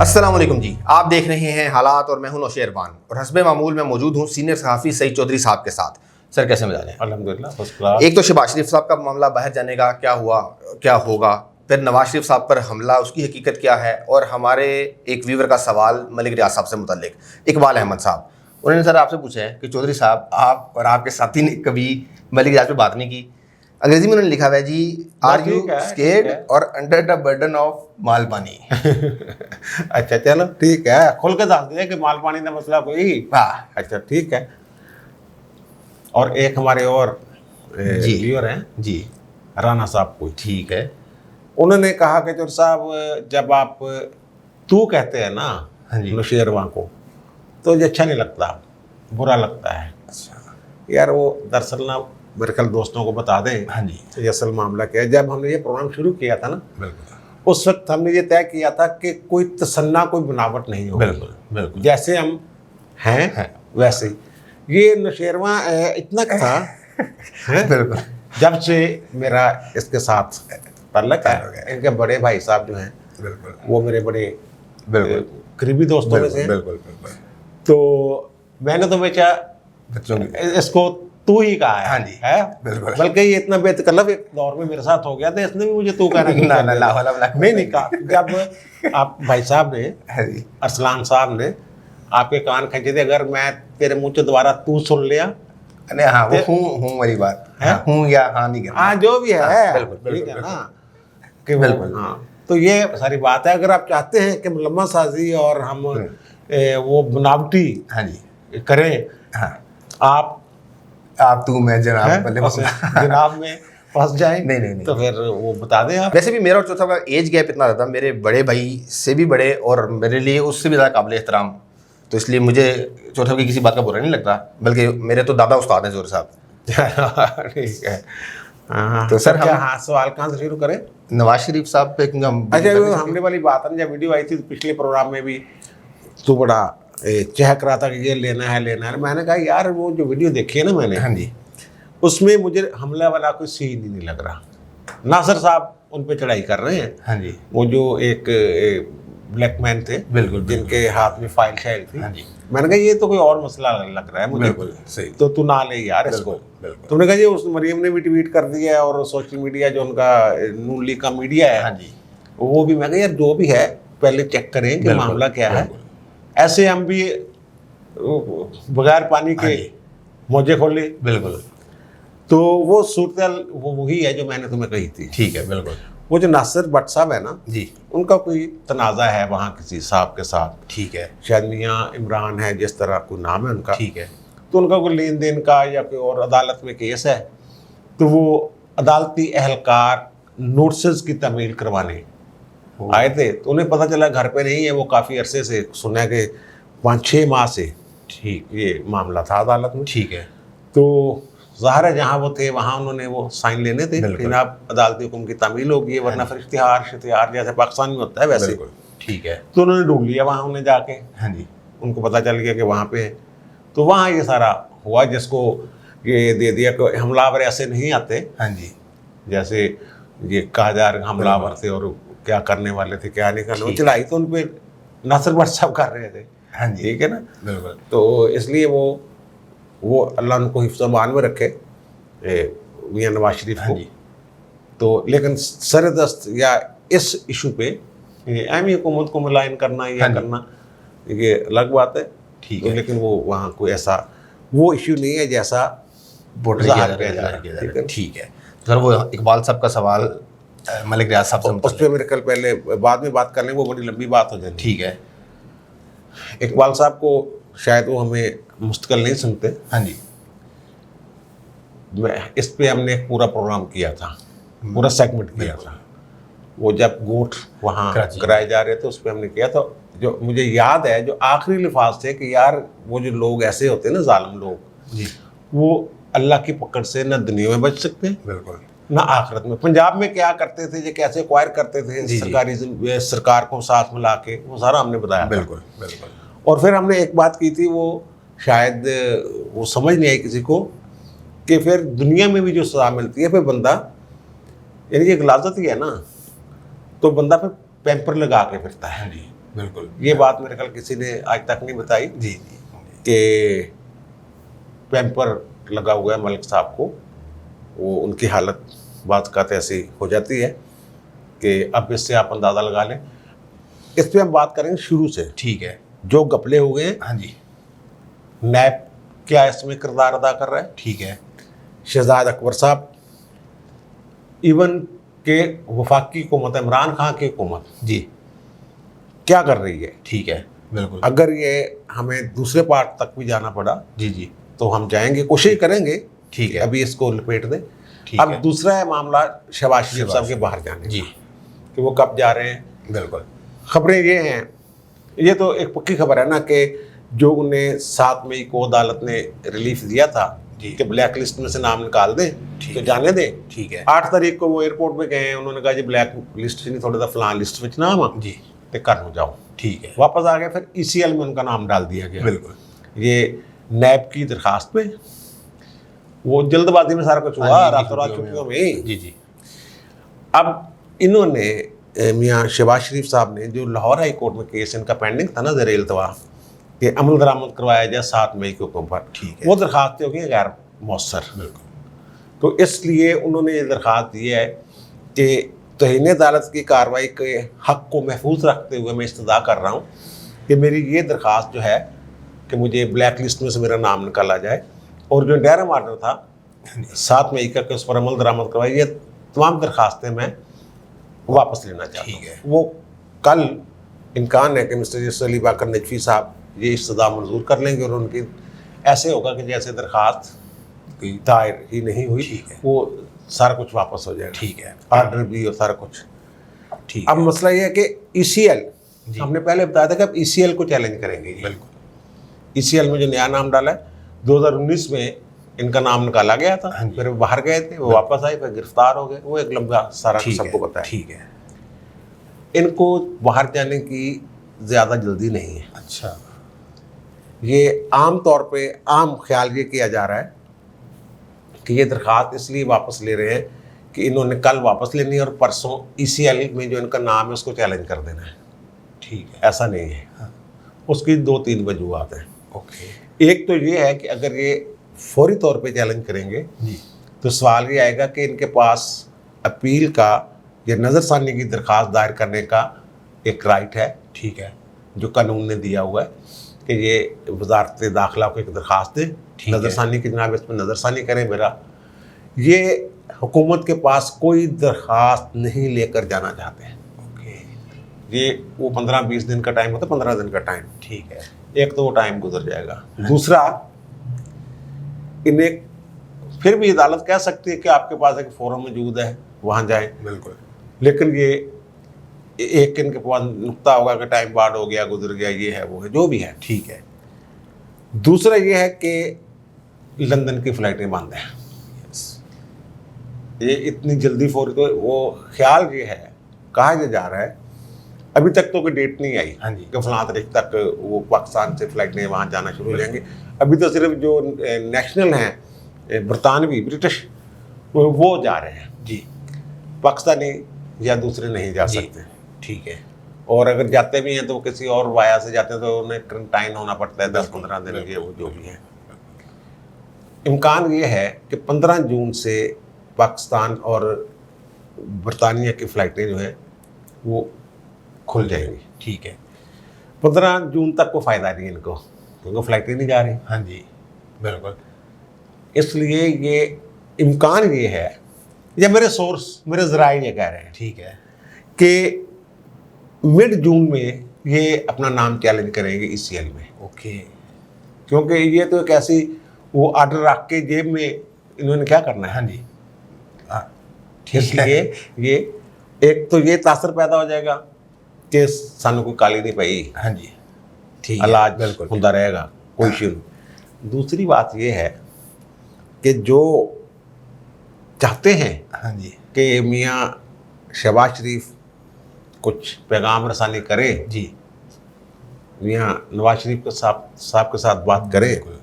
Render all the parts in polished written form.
अस्सलाम वालेकुम जी, आप देख रहे हैं हालात और मैं हूं नौशेरबान और हस्बे मामूल में मौजूद हूं सीनियर सहाफ़ी सईद चौधरी साहब के साथ। सर कैसे मिजाज हैं? अल्हम्दुलिल्लाह फर्स्ट क्लास। एक तो शहबाज शरीफ साहब का मामला बाहर जाने का क्या हुआ क्या होगा, फिर नवाज शरीफ साहब पर हमला उसकी हकीकत क्या है, और हमारे एक व्यूवर का सवाल मलिक रियाज साहब से मुतल्लिक इकबाल अहमद साहब, उन्होंने सर आपसे पूछा है कि चौधरी साहब आप और आपके साथी ने कभी मलिक रियाज पर बात नहीं की। अंग्रेजी में उन्होंने लिखा हुआ है जी, आर यू स्केर्ड और अंडर द बर्डन ऑफ माल पानी। अच्छा चलो ठीक है, खुल के डाल दिया कि माल पानी का मसला कोई। हाँ अच्छा ठीक है। और एक हमारे और जी व्यूअर हैं जी, राना साहब कोई, ठीक है। उन्होंने कहा कि चौधरी साहब जब आप तू कहते हैं ना हाँ जी। नौशेरवां को तो ये अच्छा नहीं लगता, बुरा लगता है। अच्छा यार वो दरअसल ना मेरे ख्याल दोस्तों को बता दें हाँ जी, ये असल मामला क्या है। जब हमने ये प्रोग्राम शुरू किया था ना, बिल्कुल उस वक्त हमने ये तय किया था कि कोई तसन्ना कोई बनावट नहीं होगी, बिल्कुल बिल्कुल जैसे हम हैं वैसे ही। ये नौशेरवां इतना था हैं? बिल्कुल जब से मेरा इसके साथ ताल्लुक है, इनके बड़े भाई साहब जो हैं बिल्कुल वो मेरे बड़े बिल्कुल करीबी दोस्तों में से हैं। बिल्कुल बिल्कुल तो मैंने तो बेचा बच्चों की इसको तू ही कहा है। हाँ जी, है बिल्कुल। बल्कि ये इतना बेतकल्लफ एक दौर में मेरे साथ हो गया था, इसने भी मुझे तू कहना ना ना ला वाला वाला नहीं कहा। जब आप भाई साहब ने हाँ जी, अरसलान साहब ने आपके कान खींचे थे, अगर मैं तेरे मुंह से दोबारा तू सुन लिया नहीं हाँ वो हूँ वाली बात है, हूँ या हाँ नहीं करना। हाँ जो भी है बिल्कुल, ठीक है बिल्कुल, ना कि बिल्कुल। हाँ तो ये सारी बात है। अगर आप चाहते हैं कि मुलम्मा साजी और हम वो बनावटी हाँ जी करें, हाँ आप तू मैं जनाब पहले जनाब में फंस जाए नहीं, नहीं, नहीं। तो फिर वो बता दें आप। वैसे भी मेरा और चौथा का एज गैप इतना ज़्यादा, मेरे बड़े भाई से भी बड़े और मेरे लिए उससे भी ज़्यादा काबिल एहतराम, तो इसलिए मुझे चौथा की किसी बात का बुरा नहीं लगता, बल्कि मेरे तो दादा उस्ताद हैं जोर साहब। ठीक है। हाँ तो सर क्या हम हाँ सवाल कहाँ से शुरू करें? नवाज शरीफ साहब पे क्योंकि हम अच्छा वो हमने वाली बात है ना, जब वीडियो आई थी तो पिछले प्रोग्राम में भी तो बड़ा चहक रहा था कि ये लेना है लेना है। मैंने कहा यार वो जो वीडियो देखी है ना मैंने, हाँ जी उसमें मुझे हमला वाला कोई सीन ही नहीं लग रहा। नासिर साहब उन पे चढ़ाई कर रहे हैं, हाँ जी वो जो एक ब्लैक मैन थे बिल्कुल, जिनके हाथ में फाइल शाइल थी। हाँ जी मैंने कहा ये तो कोई और मसला लग रहा है मुझे, बिल्कुल सही, तो तू ना ले यार इसको। बिल्कुल तुमने कहा ये उस मरियम ने भी ट्वीट कर दिया है और सोशल मीडिया जो उनका नून लीग का मीडिया है हाँ जी वो भी। मैं कहा यार जो भी है पहले चेक करें कि बिल्कुल, मामला क्या है। बिल्कुल। ऐसे हम भी बगैर पानी हाँ के जी मौजे खोल ली। बिल्कुल तो वो सूरत वो वही है जो मैंने तुम्हें कही थी। ठीक है बिल्कुल वो जो नासिर भट्ट साहब है ना, जी उनका कोई तनाज़ा है वहाँ किसी साहब के साथ, ठीक है शायद मियाँ इमरान है जिस तरह कोई नाम है उनका, ठीक है तो उनका कोई लेन देन का या कोई और अदालत में केस है। तो वो अदालती एहलकार नोटिस की तमील करवाने आए थे, तो उन्हें पता चला घर पे नहीं है। वो काफ़ी अरसे से सुना कि 5-6 माह से ठीक ये मामला था अदालत में। ठीक है तो ज़ाहिर है जहाँ वो थे वहाँ उन्होंने वो साइन लेने थे कि जनाब अदालती हुक्म की तामील होगी, वरना फिर इश्तिहार जैसे पाकिस्तान में होता है वैसे। बिल्कुल ठीक है तो उन्होंने ढूंढ लिया वहाँ उन्हें जाके, हाँ जी उनको पता चल गया कि वहाँ पे है। तो वहाँ ये सारा हुआ जिसको ये दे दिया कि हमलावर ऐसे नहीं आते हाँ जी जैसे ये कहा जा रहा हमलावर थे और क्या करने वाले थे क्या नहीं करने। चढ़ाई तो उन पर नासिर भट्ट साहब कर रहे थे, हाँ जी ठीक है ना। बिल्कुल तो इसलिए वो अल्लाह उनको हिफ्ज़-ए-मान में रखे मियां नवाज शरीफ को। तो लेकिन सरदस्त या इस इशू पे आमी हुकूमत को मुलायन करना या करना ये अलग बात है, ठीक है। तो लेकिन वो वहाँ कोई ऐसा वो इशू नहीं है जैसा वोटर ठीक है। सर वो इकबाल साहब का सवाल मलिक रियाज साहब से उस पर मेरे कल पहले बाद में बात करने वो बड़ी लंबी बात हो जाती। ठीक है इकबाल साहब को शायद वो हमें मुस्तकिल नहीं सुनते। हाँ जी इस पे हमने एक पूरा प्रोग्राम किया था, पूरा सेगमेंट किया था। वो जब गोट वहाँ कराए जा रहे थे उस पर हमने किया था। जो मुझे याद है जो आखिरी लिफाज थे कि यार वो जो लोग ऐसे होते हैं ना जालिम लोग जी, वो अल्लाह की पकड़ से न दुनिया में बच सकते हैं बिल्कुल ना आखिरत में। पंजाब में क्या करते थे, ये कैसे एक्वायर करते थे सरकारी सरकार को साथ मिला के, वो सारा हमने बताया। बिल्कुल बिल्कुल। और फिर हमने एक बात की थी, वो शायद वो समझ नहीं आई किसी को, कि फिर दुनिया में भी जो सज़ा मिलती है फिर बंदा, यानी ये गलाजत ही है ना, तो बंदा फिर पैम्पर लगा के फिरता है। बिल्कुल। ये बात मेरे ख्याल किसी ने आज तक नहीं बताई जी जी कि पैम्पर लगा हुआ है मलिक साहब को, वो उनकी हालत बात का ऐसी हो जाती है कि अब इससे आप अंदाज़ा लगा लें। इस पर हम बात करेंगे शुरू से, ठीक है। जो घपले हुए हैं, हाँ जी, नैब क्या इसमें किरदार अदा कर रहा है, ठीक है। शहजाद अकबर साहब, इवन के वफाकी हुकूमत इमरान खान की हुकूमत जी, क्या कर रही है। ठीक है, बिल्कुल। अगर ये हमें दूसरे पार्ट तक भी जाना पड़ा जी जी, तो हम जाएंगे, कोशिश करेंगे, ठीक है। अभी इसको लपेट दें। ठीक अब है। दूसरा है मामला शहबाज शरीफ साहब के बाहर जाने जी, का, कि वो कब जा रहे हैं। बिल्कुल। खबरें ये हैं, ये तो एक पक्की खबर है ना कि जो उन्हें 7 मई को अदालत ने रिलीफ दिया था जी। कि ब्लैक लिस्ट में से नाम निकाल दें, ठीक तो है। जाने दें। ठीक है। 8 तारीख को वो एयरपोर्ट पे गए हैं, उन्होंने कहा जी ब्लैक लिस्ट नहीं, थोड़ा सा फलां लिस्ट में नाम आ जी, ते कर जाओ। ठीक है, वापस आ गए, फिर ECL में उनका नाम डाल दिया गया। बिल्कुल। ये नैब की दरखास्त पे, वो जल्दबाजी में सारा कुछ हुआ, हाँ जी, रातों रात छुट्टियों में। जी जी, अब इन्होंने मियाँ शहबाज शरीफ साहब ने, जो लाहौर हाई कोर्ट में केस इनका पेंडिंग था ना ज़ेर इल्तवा, कि अमल दरामद करवाया जाए 7 मई के हुक्म पर, ठीक है। वो दरखास्तें हो गई गैर मौसर। बिल्कुल। तो इसलिए उन्होंने ये दरखास्त दी है कि तौहीन अदालत की कार्रवाई के हक़ को महफूज रखते हुए मैं इस्तदा कर रहा हूँ कि मेरी ये दरखास्त जो है कि मुझे ब्लैक लिस्ट में से मेरा नाम निकाला जाए, और जो इंटरिम ऑर्डर था 7 मई का कि उस पर अमल दरामद करवाई, ये तमाम दरखास्तें मैं वापस लेना चाहता हूँ। ठीक है। वो कल इम्कान है कि मिस्टर जस्टिस अली बाकर नजफी साहब ये इस्तदा मंजूर कर लेंगे, और उनकी ऐसे होगा कि जैसे दरखास्त दायर ही नहीं हुई, ठीक है। वो सारा कुछ वापस हो जाएगा। ठीक है, ऑर्डर भी और सारा कुछ। ठीक अब है। मसला ये है कि ECL, जी। हमने पहले बताया था कि अब ECL को चैलेंज करेंगे ये। बिल्कुल। ECL में जो नया नाम डाला है, 2019 में इनका नाम निकाला गया था, हाँ जी। फिर वो बाहर गए थे, वो वापस आए, फिर गिरफ्तार हो गए, वो एक लंबा सारा ठीक सबको है, पता है। ठीक है। इनको बाहर जाने की ज़्यादा जल्दी नहीं है। अच्छा, ये आम तौर पे आम ख्याल ये किया जा रहा है कि ये दरख्वास्त इसलिए वापस ले रहे हैं कि इन्होंने कल वापस लेनी है और परसों ECL में जो इनका नाम है उसको चैलेंज कर देना है। ठीक है। ऐसा नहीं है। हाँ। उसकी 2-3 वजूहत हैं। ओके। एक तो ये है कि अगर ये फौरी तौर पे चैलेंज करेंगे जी, तो सवाल ये आएगा कि इनके पास अपील का या नज़रसानी की दरख्वास्त दायर करने का एक राइट है, ठीक है। जो कानून ने दिया हुआ है कि ये वजारत दाखिला को एक दरख्वास्त दे, ठीक है। नज़रसानी की जनाब इस पर नज़रसानी करें। मेरा ये हुकूमत के पास कोई दरख्वास्त नहीं लेकर जाना चाहते हैं। ओके। ये वो 15-20 दिन का टाइम होता है, 15 दिन का टाइम। ठीक है। एक तो वो टाइम गुजर जाएगा, दूसरा इन्हें फिर भी अदालत कह सकती है कि आपके पास एक फोरम मौजूद है, वहाँ जाएं, बिल्कुल। लेकिन ये एक इनके पास नुक्ता होगा कि टाइम बाद हो गया, गुजर गया, ये है वो है, जो भी है। ठीक है। दूसरा ये है कि लंदन की फ़्लाइटें बंद हैं। ये इतनी जल्दी फौरी, तो वो ख्याल ये है, कहा जा रहा है, अभी तक तो कोई डेट नहीं आई हाँ जी। कि फलां तारीख तक वो पाकिस्तान से फ़्लाइटें वहाँ जाना शुरू हो जाएंगे। अभी तो सिर्फ जो नेशनल हैं बरतानवी ब्रिटिश वो जा रहे हैं, जी, पाकिस्तानी या दूसरे नहीं जा जी। सकते। ठीक है। और अगर जाते भी हैं तो किसी और वाया से जाते हैं तो उन्हें क्वारंटाइन होना पड़ता है 10-15 दिन, ये वो जो भी है। इम्कान ये है कि 15 जून से पाकिस्तान और बरतानिया की फ़्लाइटें जो हैं वो खुल जाएंगी। ठीक है। 15 जून तक को फ़ायदा नहीं है इनको, क्योंकि फ़्लाइटें नहीं जा रही। हाँ जी, बिल्कुल। इसलिए ये इम्कान ये है, या मेरे सोर्स, मेरे ज़राए ये कह रहे हैं ठीक है। कि मिड जून में ये अपना नाम चैलेंज करेंगे ECL में। ओके। क्योंकि ये तो एक ऐसी वो ऑर्डर रख के जेब में इन्होंने क्या करना है। हाँ जी, हाँ, ठीक इसलिए है। ये एक तो ये तासर पैदा हो जाएगा कि सानू कोई काली नहीं पई, हाँ जी, ठीक है। इलाज बिल्कुल। होता रहेगा, कोई इशू नहीं। दूसरी बात ये है कि जो चाहते हैं हाँ जी, कि मियाँ शहबाज शरीफ कुछ पैगाम रसानी करे, जी, मियाँ नवाज शरीफ के साहब के साथ बात करे, बिल्कुल।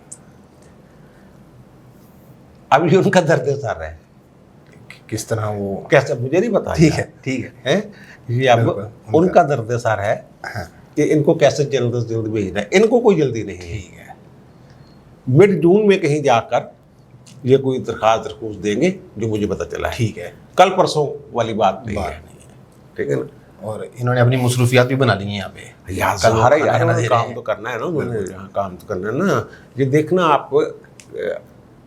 अब ये उनका दर्द सर है। किस तरह वो, कैसे मुझे नहीं पता। ठीक है, ठीक है। है ये अब बिल्कुल, उनका दर्द सर है हाँ, कि इनको कैसे जल्द से जल्द भेजना है। इनको कोई जल्दी नहीं है। ठीक है। मिड जून में कहीं जाकर ये कोई दरखास्त देंगे जो मुझे पता चला है। ठीक है। कल परसों वाली बात नहीं है। ठीक है ना। और इन्होंने अपनी मसरूफियात भी बना ली हैं यहाँ पे। यार कल सारा खाना यार खाना दे रहे काम हैं। तो करना है ना उन्होंने, यहाँ काम तो करना है ना। ये देखना आप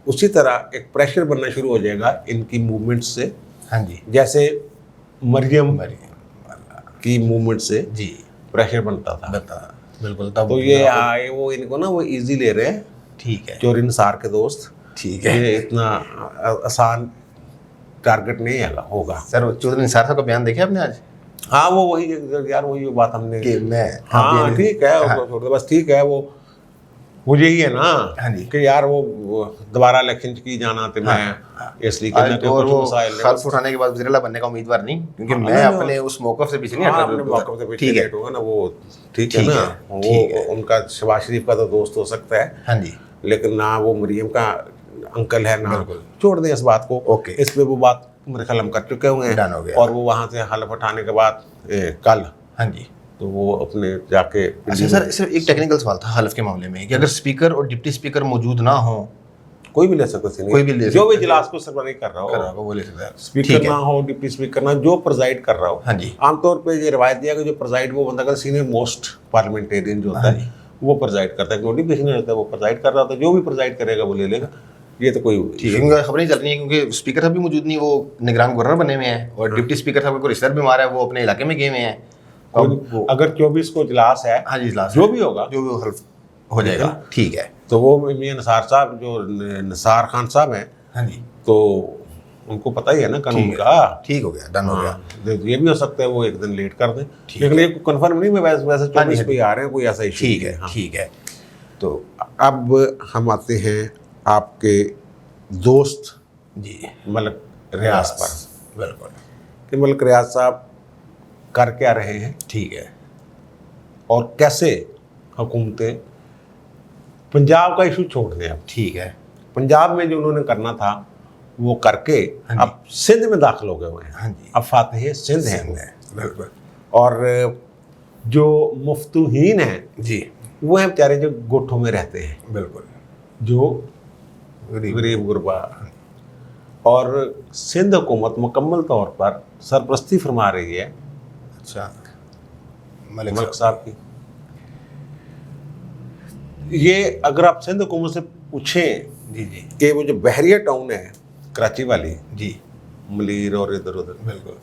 उसी तरह एक प्रेशर बनना शुरू हो जाएगा इनकी मूवमेंट से। हाँ जी। जैसे मरियम मरियम की मूवमेंट से जी प्रेशर बनता था। बता बिल्कुल। तब तो ये आए वो इनको ना वो इजी ले रहे हैं। ठीक है। चोरी निसार के दोस्त। ठीक है। ये इतना आसान टारगेट नहीं होगा। सर चौधरी निसार साहब का बयान देखे आपने आज? हाँ वो वही यार वही बात हमने कि मैं हाँ ठीक है हाँ। छोड़ दो बस। ठीक है वो यही है ना हाँ जी। कि यार वो दोबारा इलेक्शन की जाना तो मैं इसलिए आज करना तो और वो मसाइल खल्फ उठाने के बाद वज़ीर-ए-आला बनने का उम्मीदवार नहीं, क्योंकि मैं अपने उस मौक़िफ़ से पीछे नहीं हट अपने रहा। मौके से पीछे ठीक है। लेट होगा ना वो। ठीक है ना। वो उनका शहबाज शरीफ का तो दोस्त हो सकता है। हाँ जी। लेकिन ना वो मरियम का अंकल है ना। बिल्कुल। छोड़ दें इस बात को। ओके। इस पे वो बात मेरे ख्याल हम कर चुके हुए हैं। डन हो गया। और वो वहाँ से हलफ उठाने के बाद कल हाँ जी। तो वो अपने जाके अच्छा सर, सिर्फ एक टेक्निकल सवाल था हल्फ के मामले में कि अगर स्पीकर और डिप्टी स्पीकर मौजूद ना हो, कोई भी ले सकता है। कोई भी ले जो भी सकता है। इजलास को सरबराही कर रहा हो वो ले सकता है। स्पीकर ठीक ना है। हो डिप्टी स्पीकर ना जो प्रेजाइड कर रहा हो। हाँ जी। आमतौर पे ये रवायत दिया कि जो प्रेजाइड वो बंदा सीनियर मोस्ट पार्लियामेंटेरियन जो होता है वो प्रेजाइड करता है। नोटिफिकेशन होता है वो प्रेजाइड कर रहा होता है। जो भी प्रेजाइड करेगा वो ले लेगा। ये तो कोई ठीक है, क्योंकि खबर नहीं चल रही है, क्योंकि स्पीकर साहब भी मौजूद नहीं, वो निगरान गवर्नर बने हुए हैं और डिप्टी स्पीकर साहब को रिश्तेदार बीमार है, वो अपने इलाके में गए हुए हैं। अगर 24 को इजलास है हाँ जी, इजलास जो भी होगा जो भी हल्फ हो जाएगा। ठीक है। तो वो मियां निसार साहब जो निसार खान साहब हैं हाँ जी। तो उनको पता ही है ना कानून का। ठीक हो गया, डन हो गया। ये भी हो सकता है वो एक दिन लेट कर दें। लेकिन ये कंफर्म नहीं। मैं वैसे 24 पे आ रहे हैं कोई ऐसा इशू। ठीक है। ठीक है। तो अब हम आते हैं आपके दोस्त जी मलिक रियाज पर। बिल्कुल। कि मलिक रियाज साहब कर क्या रहे हैं ठीक है। और कैसे हुकूमतें पंजाब का इशू छोड़ दें। अब ठीक है। पंजाब में जो उन्होंने करना था वो करके अब सिंध में दाखिल हो गए हुए हैं। हाँ जी। अब फातेह सिंध हैं। बिल्कुल। और जो मुफ्तूहीन हैं जी वो हैं बेचारे जो गोठों में रहते हैं, बिल्कुल, जो गरीब गुरबा। और सिंध हुकूमत मुकम्मल तौर पर सरपरस्ती फरमा रही है अच्छा मलिक साहब की। ये अगर आप सिंध हुकूमत से पूछें जी जी कि वो जो बहरिया टाउन है कराची वाली जी मलीर और इधर उधर बिल्कुल,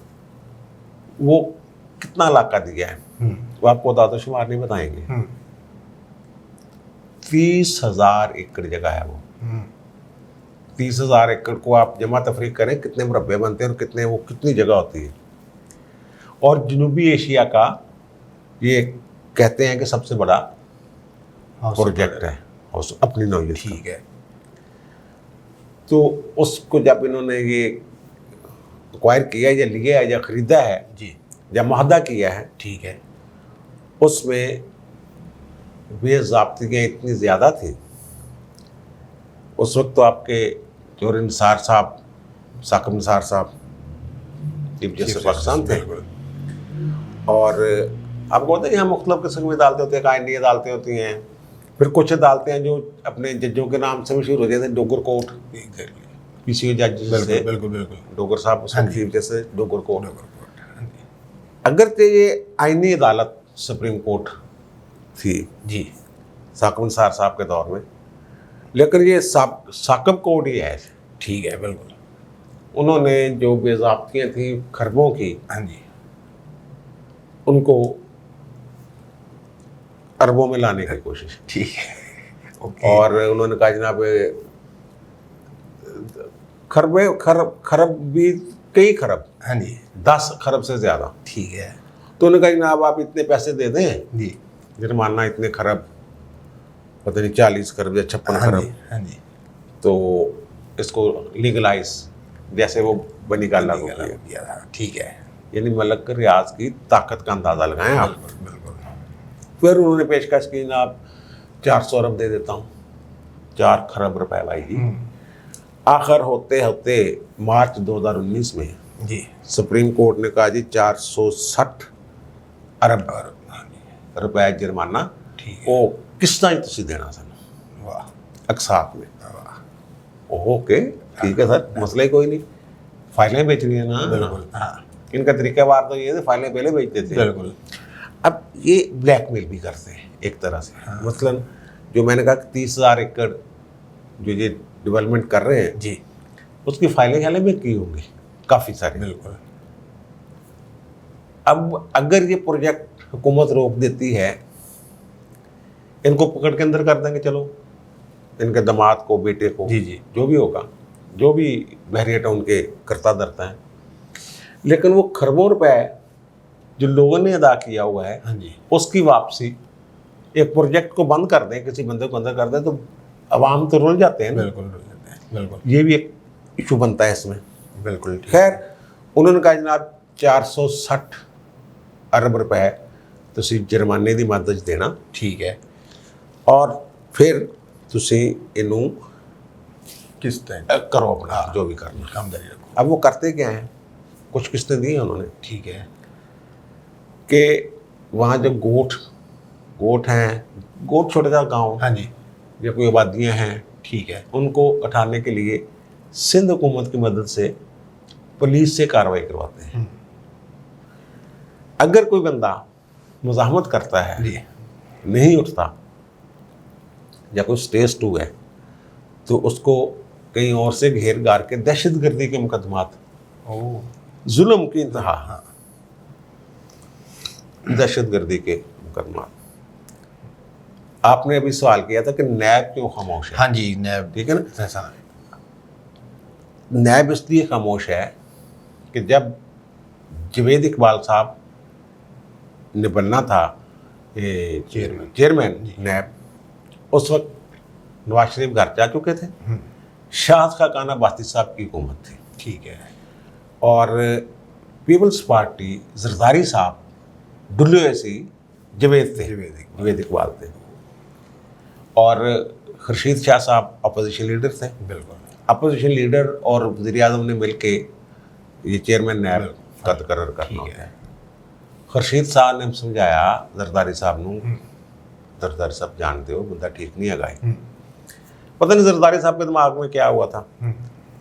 वो कितना इलाका दिया है वो आपको दादो शुमार नहीं बताएंगे। 30,000 एकड़ जगह है वो। 30,000 एकड़ को आप जमा तफरीक करें कितने मुरब्बे बनते हैं और कितने वो कितनी जगह होती है। और जनूबी एशिया का ये कहते हैं कि सबसे बड़ा प्रोजेक्ट है अपनी नौयत। ठीक है। तो उसको जब इन्होंने ये एक्वायर किया या लिया है या ख़रीदा है जी या मुआहदा किया है, ठीक है, उसमें बेज़ाब्तियाँ इतनी ज़्यादा थी। उस वक्त तो आपके चौधरी निसार साहब, साकिब निसार साहब चीफ जस्टिस पाकिस्तान थे। और आपको पता है यहाँ मुख्तलिफ किस्म की अदालतें होती हैं, कायनी अदालतें होती हैं, फिर कुछ अदालतें जो अपने जजों के नाम से मशहूर हो जाते हैं। डोगर कोर्ट पीसीओ जज से बिल्कुल बिल्कुल डोगर साहब चीफ जस्टिस डोगर कोर्ट। अगर तो ये आईनी अदालत सुप्रीम कोर्ट थी जी साकिब निसार साहब के दौर में, लेकिन ये साकिब कोर्ट ही है। ठीक है, बिल्कुल। उन्होंने जो बेज़ाब्तियाँ थी खरबों की, हाँ जी, उनको अरबों में लाने की कोशिश। ठीक है, ओके। और उन्होंने कहा जनाब खरब भी कई खरब, हाँ जी, 10 खरब से ज़्यादा। ठीक है तो उन्होंने कहा जनाब आप इतने पैसे दे दें जी, जुर्माना इतने खरब, पता नहीं 40 खरब या 56 हाँ खरब, जी, हाँ जी, तो इसको लीगलाइज जैसे वो बनी गाला को किया। किया था। ठीक है, यानी मलिक रियाज की ताकत का अंदाज़ा लगाएं आप। बिल्कुल। फिर उन्होंने पेशकश की जनाब 400 अरब दे देता हूँ, 4 खरब रुपए भाई जी। आखिर होते होते मार्च 2019 में जी सुप्रीम कोर्ट ने कहा जी 460 अरब रुपए जुर्माना ठीक है। वो किस्तां 'ਚ ਤੁਸੀਂ देना ਸਾਨੂੰ वाह अकसात में। वाह ओके ठीक है सर, मसला ही कोई नहीं, फाइलें बेचनी है ना। बिल्कुल हाँ इनका तरीकावार तो ये है, फाइलें पहले बेचते थे। बिल्कुल अब ये ब्लैकमेल भी करते हैं एक तरह से। मसलन जो मैंने कहा कि 30,000 एकड़ जो ये डेवलपमेंट कर रहे हैं जी उसकी फाइलें शाइलें भी की होंगी काफ़ी सारी। बिल्कुल अब अगर ये प्रोजेक्ट हुकूमत रोक देती है, इनको पकड़ के अंदर कर देंगे, चलो इनके दामाद को, बेटे को, जी जी जो भी होगा, जो भी बहरियत है उनके करता धरता है, लेकिन वो खरबों रुपए जो लोगों ने अदा किया हुआ है हाँ जी उसकी वापसी एक प्रोजेक्ट को बंद कर दें, किसी बंदे को अंदर कर दें, तो अवाम तो रुल जाते हैं ना। बिल्कुल बिल्कुल ये भी एक इशू बनता है इसमें। बिल्कुल ठीक। खैर उन्होंने कहा जनाब 460 अरब रुपए तुसी जुर्माने की मदद देना ठीक है और फिर तुसी इनू किस टाइम करो अपना जो भी करना। आमदनी रखो अब वो करते क्या हैं, कुछ किस्तें दी हैं उन्होंने ठीक है कि वहाँ जो गोट हैं, गोट छोटा सा गांव हाँ जी या कोई आबादियाँ हैं, ठीक है उनको उठाने के लिए सिंध हुकूमत की मदद से पुलिस से कार्रवाई करवाते हैं। अगर कोई बंदा मुज़ाहमत करता है, जी नहीं उठता या कोई स्टेज 2 है, तो उसको कहीं और से घेर गार के दहशतगर्दी के मुकदमात, ओह जुल्म की इंतहा, हाँ दहशतगर्दी के मुकदमात। आपने अभी सवाल किया था कि नैब क्यों खामोश है। हाँ जी नैब ठीक है ना। ऐसा नैब इसलिए खामोश है कि जब जवेद इकबाल साहब ने बनना था चेयरमैन नैब, उस वक्त नवाज शरीफ घर जा चुके थे, शाहद खान अब्बासी साहब की हुकूमत थी, ठीक है और पीपल्स पार्टी जरदारी साहब WAC जवेद थे, जवेद इकबाल थे, और खुर्शीद शाह साहब अपोजिशन लीडर थे। बिल्कुल अपोजिशन लीडर और वज़ीर आज़म ने मिल के ये चेयरमैन नैब का तकर्रर करना होता है। खुर्शीद साहब ने समझाया जरदारी साहब नूं, जरदारी साहब जानते हो बंदा ठीक नहीं है। पता नहीं जरदारी साहब के दिमाग में क्या हुआ था,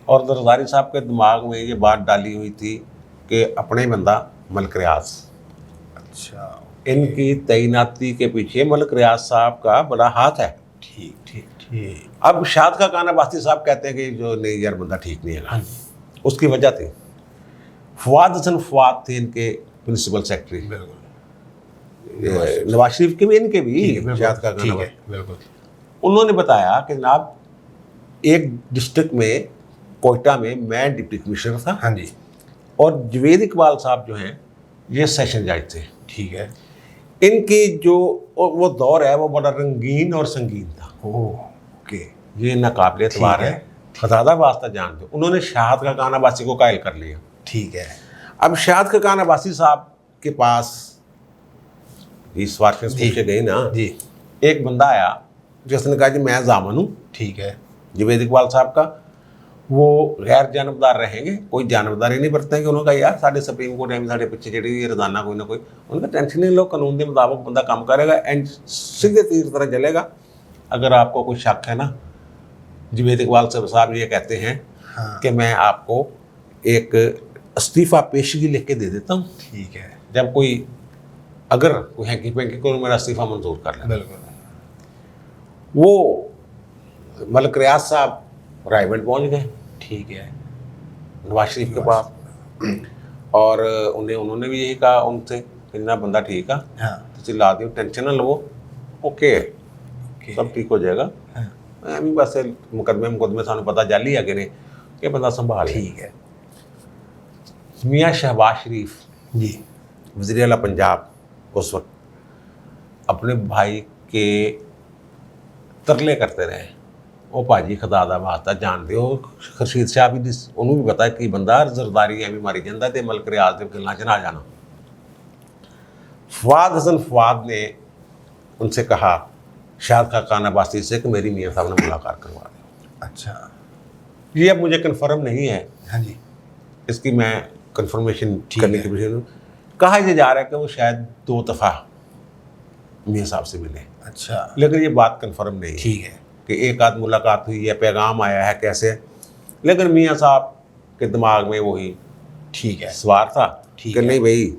और जरदारी साहब के दिमाग में ये बात डाली हुई थी कि अपने बंदा मलिक रियाज, अच्छा इनकी तैनाती के पीछे मलिक रियाज साहब का बड़ा हाथ है। ठीक ठीक ठीक अब शाद का खान अब्बासी साहब कहते हैं कि जो नहीं यार बंदा ठीक नहीं है, उसकी वजह थी फवाद हसन फवाद थे इनके प्रिंसिपल सेक्रेटरी, बिल्कुल नवाज शरीफ के भी, इनके भी शाद का ठीक खान। है बिल्कुल उन्होंने बताया कि जनाब एक डिस्ट्रिक्ट में कोयटा में मैं डिप्टी कमिश्नर था, हाँ जी और जवेद इकबाल साहब जो हैं ये सेशन जज थे। ठीक है इनकी जो वो दौर है वो बड़ा रंगीन और संगीन था। ओके ये नाकाबिल एतबार ठीक है। है, खजादा वास्ता जानते हो। उन्होंने शाहद का खान अब्बासी को कायल कर लिया। ठीक है अब शाहद का खान अब्बासी साहब के पास इस बार से पूछे गए ना जी एक बंदा आया जिसने कहा जी मैं जामन हूँ ठीक है जवेद इकबाल साहब का, वो गैर जानबदार रहेंगे, कोई जानबदारी नहीं बरतेंगे। उन्होंने कहा यार साढ़े सुप्रीम कोर्ट है साढ़े पिछे जी रोजाना कोई ना कोई, उनका टेंशन नहीं लो, कानून के मुताबिक बंदा काम करेगा एंड सीधे तीर तरह चलेगा। अगर आपको कोई शक है ना, जवेद इकबाल साहब ये कहते हैं हाँ कि मैं आपको एक इस्तीफ़ा पेशगी लिख के दे देता हूँ, ठीक है जब कोई अगर कोई हैंकी पैंकी को मेरा इस्तीफ़ा मंजूर कर ले। बिल्कुल वो मलिक रियाज साहब रायगढ़ पहुँच गए ठीक है नवाज शरीफ के पास, और उन्होंने भी यही कहा उनसे कि ना बंदा ठीक है, हाँ तुम ला दियो, टेंशन ना लो, ओके ओके सब ठीक हो जाएगा। हाँ मैं बस मुकदमे सानू पता जाली है कि नहीं कि बंदा संभाल ले। ठीक है मियाँ शहबाज शरीफ जी वज़ीर आला पंजाब उस वक्त अपने भाई के तरले करते रहे, वो भाजी खुदा दा वास्ता जानते हो खुर्शीद शाह भी उन्होंने भी पता कि बंदा जरदारी एवं मारी जाता तो मलिक रियाज के गलों च ना जाना। फवाद हसन फवाद ने उनसे कहा शाहद खान अब्बासी से कि मेरी मियाँ साहब ने मुलाकात करवा दो। अच्छा ये अब मुझे कन्फर्म नहीं है, हाँ जी इसकी मैं कन्फर्मेशन ठीक करने है। की वजह कहा यह जा रहा है कि वो शायद 2 दफ़ा मियाँ साहब से मिले, अच्छा, लेकिन ये बात कंफर्म नहीं है ठीक है, कि एक आध मुलाकात हुई या पैगाम आया है कैसे। लेकिन मियाँ साहब के दिमाग में वही ठीक है, सवार था ठीक कि है। नहीं भाई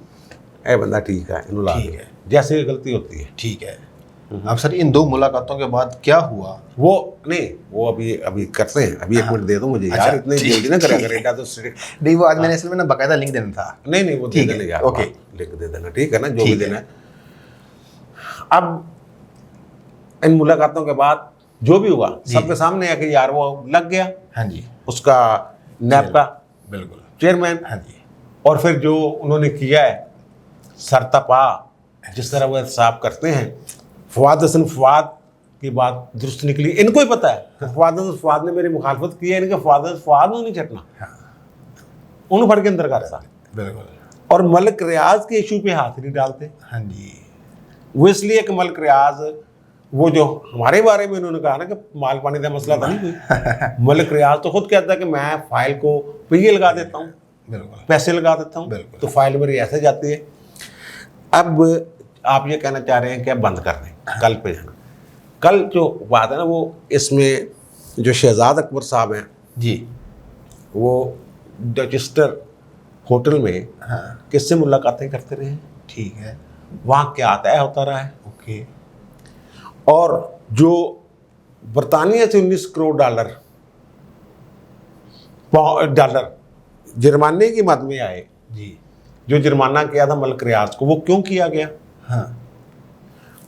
ये बंदा ठीक है, इन्हों ला ठीक दो। है। जैसे ये गलती होती है ठीक है। अब सर इन 2 मुलाकातों के बाद क्या हुआ? वो नहीं, वो अभी अभी करते हैं। अभी 1 मिनट दे दो मुझे अच्छा, यार, इतने ठीक- जल्दी ना करा ठीक कर, है। इतना तो strict- नहीं, वो आज मैंने असल में ना बाकायदा लिंक देना था। नहीं नहीं, वो दे ठीक है, देना यार, ओके। लिख दे देना, ठीक है ना, जो भी ठीक है। देना है। अब इन मुलाकातों के बाद जो भी हुआ जी। सबके सामने है कि यार वो लग गया हाँ जी, उसका नैब का बिल्कुल। चेयरमैन। हाँ जी, और फिर जो उन्होंने किया है सरतपा, जिस तरह वो एहतसाब करते हैं, फवाद हसन फवाद की बात दुरुस्त निकली। इनको ही पता है कि फवाद हसन फवाद ने मेरी मुखालफत की है, इनके फवाद हसन फवाद ने नहीं छटना, उन फड़ के अंदर करता। बिल्कुल। और मलिक रियाज के इशू पे हाथ नहीं डालते। हाँ जी, वो इसलिए कि मलिक रियाज, वो जो हमारे बारे में उन्होंने कहा ना कि माल पानी का मसला था नहीं कोई, मलिक रियाज तो खुद कहता है कि मैं फाइल को पहिए लगा देता हूँ, बिल्कुल। पैसे लगा देता हूँ, बिल्कुल। तो फाइल मेरी ऐसे जाती है। अब आप ये कहना चाह रहे हैं कि अब बंद कर दें, कल पे जाना। कल जो बात है ना, वो इसमें जो शहजाद अकबर साहब हैं, जी, वो डचेस्टर होटल में हाँ, किससे मुलाकातें करते रहे हैं, ठीक है, वहाँ क्या तय होता रहा है। ओके, और जो बरतानिया से 19 करोड़ डॉलर जुर्माने की मद में आए, जी, जो जुर्माना किया था मलिक रियाज को, वो क्यों किया गया। हाँ,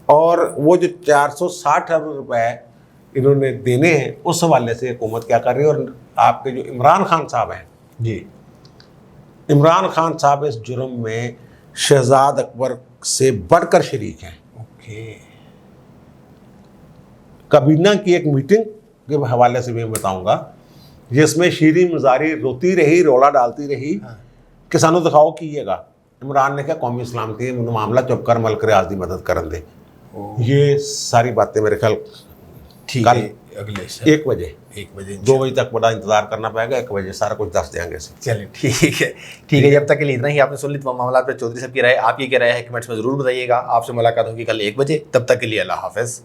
और वो जो 460 अरब रुपए इन्होंने देने हैं, उस हवाले से हुकूमत क्या कर रही है। और आपके जो इमरान खान साहब हैं, जी, इमरान खान साहब इस जुर्म में शहजाद अकबर से बढ़कर शरीक हैं। ओके, काबीना की एक मीटिंग के हवाले से मैं बताऊंगा, जिसमें शीरी मजारी रोती रही, रोला डालती रही हाँ। कि सानू दिखाओ कीएगा। इमरान ने कहा कौमी इस्लामती मामला चुप कर, मलिक रियाज की मदद करन दे। ये सारी बातें मेरे ख्याल ठीक कल है, अगले से 1 बजे 1 बजे 2 बजे तक बड़ा इंतजार करना पड़ेगा, 1 बजे सारा कुछ दस देंगे। चलिए, ठीक है, ठीक है। जब तक के लिए इतना ही। आपने सुन ली तमाम मामला पे चौधरी साहब की राय। आप ये क्या राय है कमेंट्स में जरूर बताइएगा। आपसे मुलाकात होगी कल 1 बजे। तब तक के लिए अल्लाह हाफिज़।